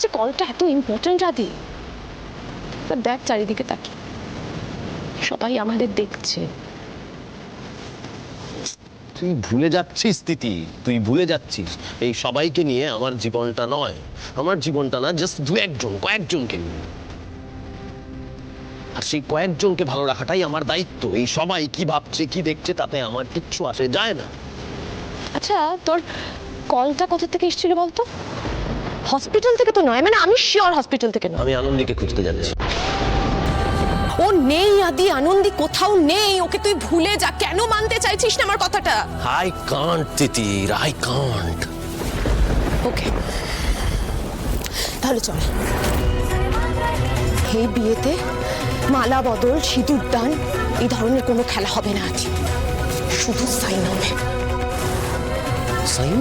যে কলটা এত ইম্পর্টেন্ট আদি। দেখ চারিদিকে তাকি, সবাই আমাদের দেখছে। তুই ভুলে যাচ্ছিস তিথি, তুই ভুলে যাচ্ছিস এই সবাইকে নিয়ে আমার জীবনটা নয়। আমার জীবনটা না জাস্ট কয়েকজনকে নিয়ে। আর সেই কয়েকজনকে ভালো রাখাটাই আমার দায়িত্ব। এই সবাই কি ভাবছে কি দেখছে তাতে আমার কিচ্ছু আসে যায় না। আচ্ছা, তোর কলটা কোথা থেকে এসেছিল বলতো? হসপিটাল থেকে তো নয়, মানে আমি শিওর হসপিটাল থেকে নয়। আমি আনন্দীকে খুঁজতে যাচ্ছি। ও নেই আদি, আনন্দী কোথাও নেই। ওকে তুই ভুলে যা। কেন মানতে চাইছিস না আমার কথাটা? I can't Titir, I can't. Okay, তাহলে চল। এই বিয়েতে মালা বদল, সিঁদুর দান এই ধরনের কোনো খেলা হবে না আজ। শুধু সাইন হবে। সাইন?